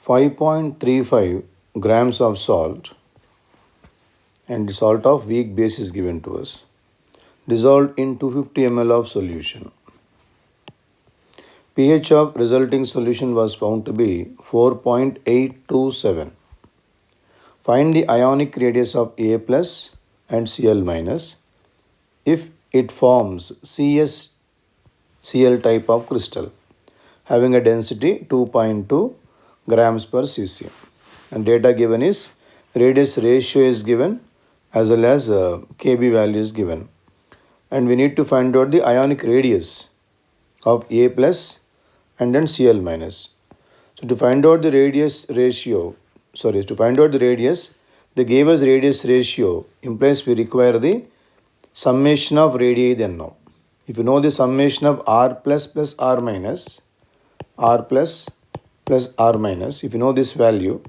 5.35 grams of salt, and the salt of weak base is given to us, dissolved in 250 ml of solution. pH of resulting solution was found to be 4.827. Find the ionic radius of A plus and Cl minus if it forms CsCl type of crystal having a density 2.2 grams per cc. And data given is radius ratio is given as well as Kb value is given. And we need to find out the ionic radius of A plus and then Cl minus. So to find out the radius ratio, to find out the radius, they gave us radius ratio implies we require the summation of radii then now. If you know the summation of r plus plus r minus, r plus plus r minus, if you know this value,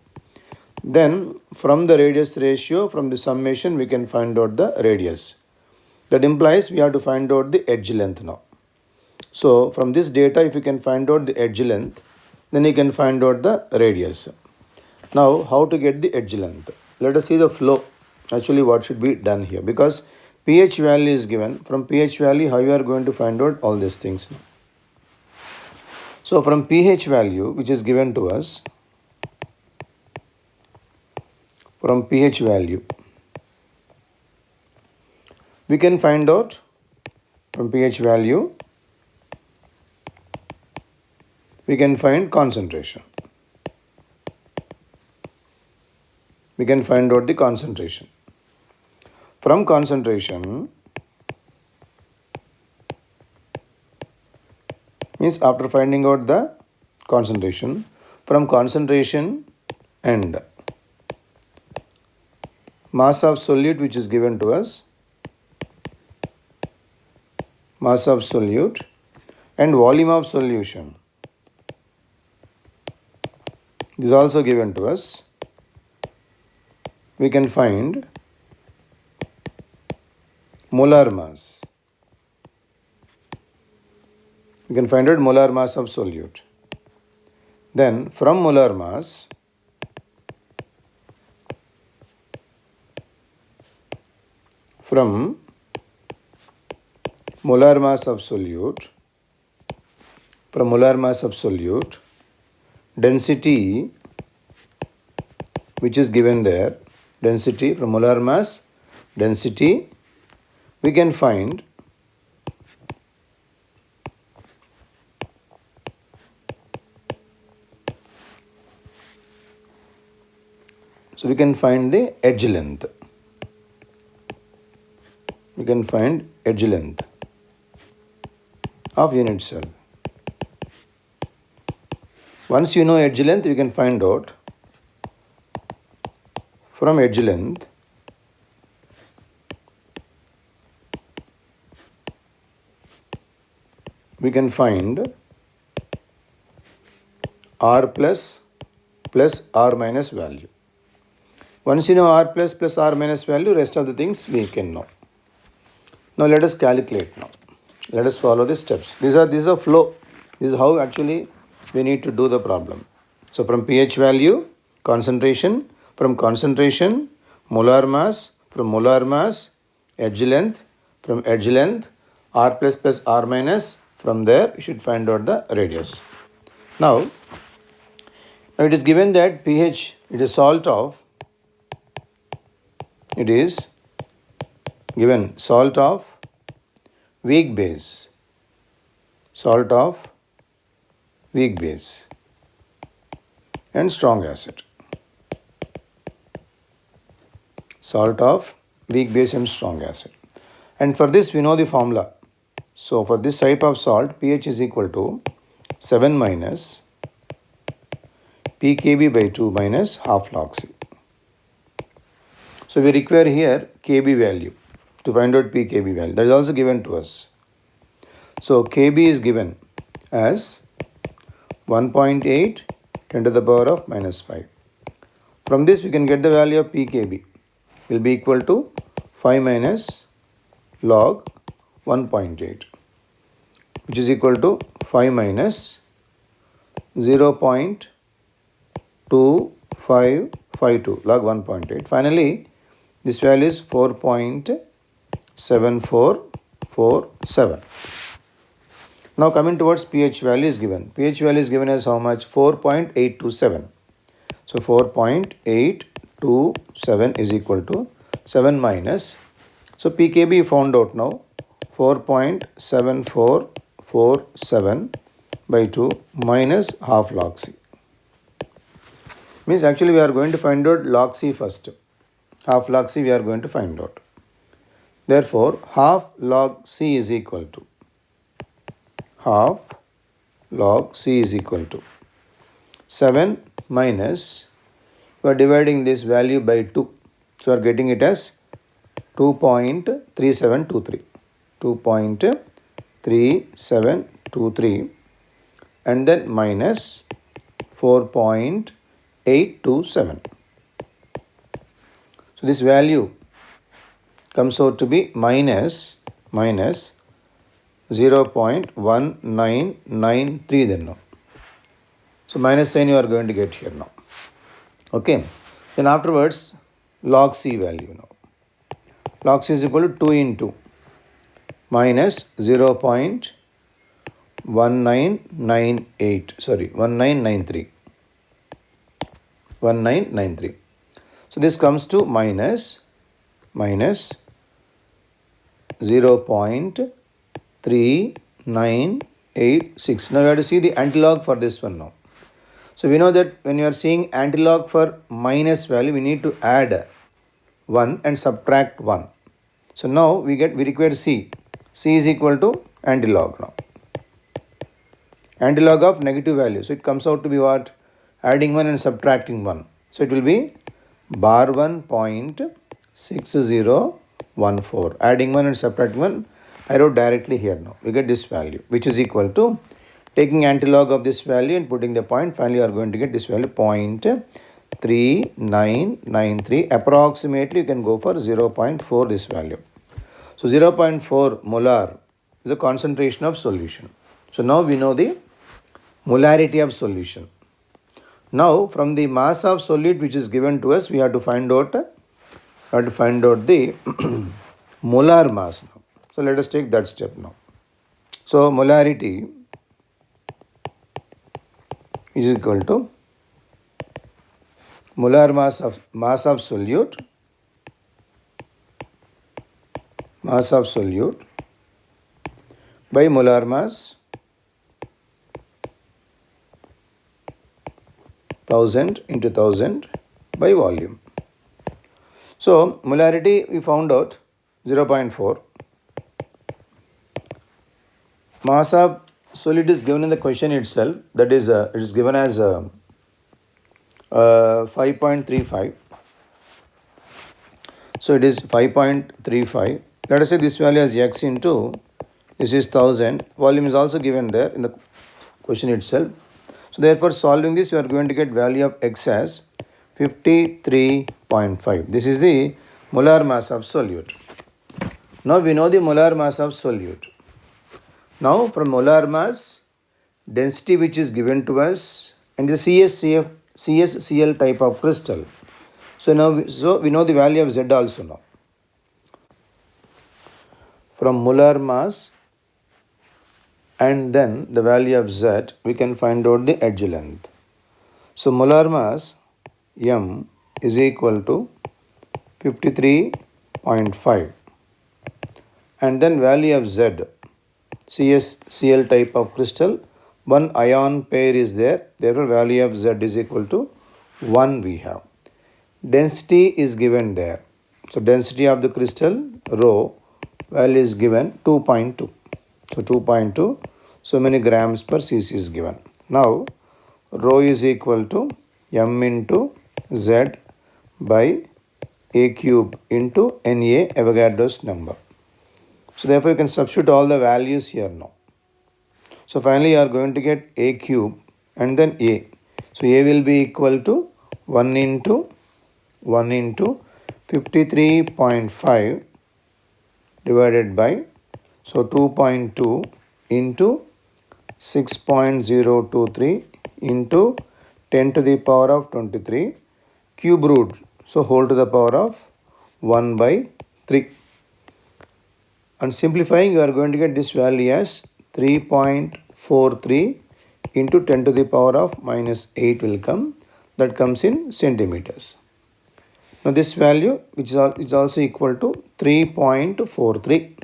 then from the radius ratio, from the summation, we can find out the radius. That implies we have to find out the edge length now. So from this data, if you can find out the edge length, then you can find out the radius. Now, how to get the edge length? Let us see the flow. Actually, what should be done here? Because pH value is given. From pH value, how you are going to find out all these things now? So from pH value, which is given to us, from pH value, we can find out from pH value, we can find concentration. We can find out the concentration. From concentration, means after finding out the concentration, from concentration and mass of solute which is given to us, mass of solute and volume of solution is also given to us. We can find molar mass. We can find out molar mass of solute. Then from molar mass, from molar mass of solute, density which is given there, density from molar mass, density, we can find the edge length. We can find edge length of unit cell. Once you know edge length, you can find out from edge length we can find r plus r minus value. Once you know r plus r minus value, rest of the things we can know. Now let us calculate now. Let us follow the steps. This is a flow. This is how actually we need to do the problem. So from pH value, concentration, from concentration, molar mass, from molar mass, edge length, from edge length, r plus r minus, from there you should find out the radius. Now it is given that pH, it is salt of, it is given salt of weak base, salt of weak base and strong acid. Salt of weak base and strong acid. And for this we know the formula. So for this type of salt, pH is equal to 7 minus pKb by 2 minus half log C. So we require here Kb value to find out pKb value. That is also given to us. So Kb is given as 1.8 10 to the power of minus 5. From this we can get the value of pKb will be equal to 5 minus log 1.8, which is equal to 5 minus 0.2 2552 log 1.8. Finally, this value is 4.7447. Now coming towards pH value is given. pH value is given as how much? 4.827. So 4.827 is equal to 7 minus. So pKb found out now, 4.7447 by 2 minus half log C. Means actually we are going to find out log C first. Half log C we are going to find out. Therefore, half log C is equal to half log C is equal to 7 minus, we are dividing this value by 2. So we are getting it as 2.3723. 2.3723 and then minus 4.827. So this value comes out to be minus 0.1993 then now. So minus sign you are going to get here now. Okay. Then afterwards log C value now. Log C is equal to 2 into minus 1993. So this comes to minus 0.3986. Now we have to see the antilog for this one now. So we know that when you are seeing antilog for minus value, we need to add 1 and subtract 1. So now we require C. C is equal to antilog now. Antilog of negative value. So it comes out to be what? Adding 1 and subtracting 1. So it will be bar 1.6014. Adding 1 and subtracting 1, I wrote directly here now. We get this value, which is equal to, taking antilog of this value and putting the point, finally you are going to get this value 0.3993. Approximately you can go for 0.4 this value. So 0.4 molar is a concentration of solution. So now we know the molarity of solution. Now from the mass of solute which is given to us, we have to find out the molar mass now. So let us take that step now. So molarity is equal to molar mass of solute by molar mass 1000 into 1000 by volume. So molarity we found out 0.4. Mass of solute is given in the question itself, that is it is given as 5.35. So it is 5.35. Let us say this value as x into, this is 1000. Volume is also given there in the question itself. So therefore solving this, you are going to get value of x as 53.5. This is the molar mass of solute. Now we know the molar mass of solute. Now from molar mass, density which is given to us, and the CsCl type of crystal. So now we know the value of Z also now. From molar mass and then the value of Z, we can find out the edge length. So molar mass M is equal to 53.5 and then value of Z, CsCl type of crystal, one ion pair is there, therefore value of Z is equal to 1 we have. Density is given there. So density of the crystal rho value is given 2.2. So 2.2, so many grams per cc is given. Now rho is equal to M into Z by A cube into Na, Avogadro's number. So therefore you can substitute all the values here now. So finally you are going to get A cube and then A. So A will be equal to 1 into 53.5 divided by, so 2.2 into 6.023 into 10 to the power of 23 cube root. So whole to the power of 1 by 3. And simplifying, you are going to get this value as 3.43 into 10 to the power of minus 8 will come. That comes in centimeters. Now this value, which is also equal to 3.43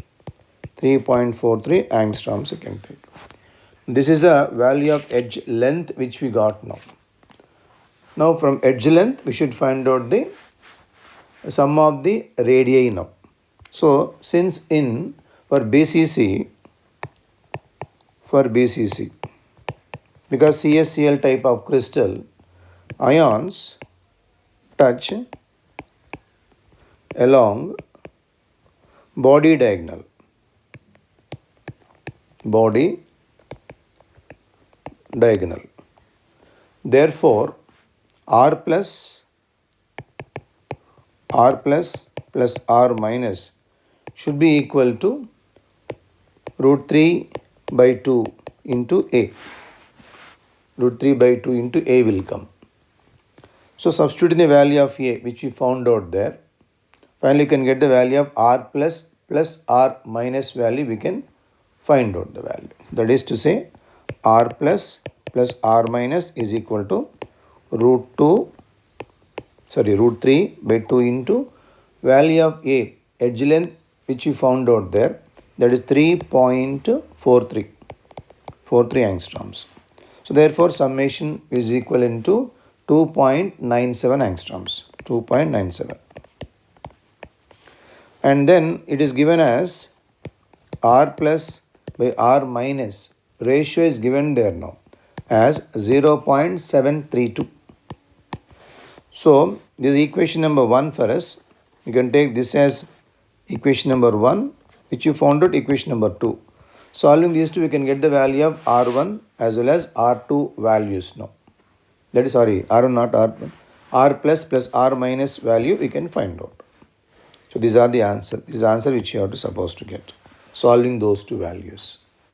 angstroms you can take. This is a value of edge length which we got now. Now from edge length we should find out the sum of the radii now. So since for BCC, because CSCl type of crystal, ions touch along body diagonal. Therefore, R plus plus R minus should be equal to root 3 by 2 into A. Root 3 by 2 into A will come. So substituting the value of A which we found out there. Finally, you can get the value of R plus R minus value, we can find out the value. That is to say, R plus R minus is equal to root 3 by 2 into value of A, edge length which we found out there, that is 3.43 angstroms. So therefore, summation is equivalent to 2.97 angstroms, 2.97. And then it is given as R plus by R minus, ratio is given there now as 0.732. So this is equation number 1 for us. You can take this as equation number 1, which you found out equation number 2. Solving these two, we can get the value of R1 as well as R2 values now. That is, R1 not R1. R plus R minus value we can find out. So these are the answer. This is the answer which you are supposed to get. Solving those two values.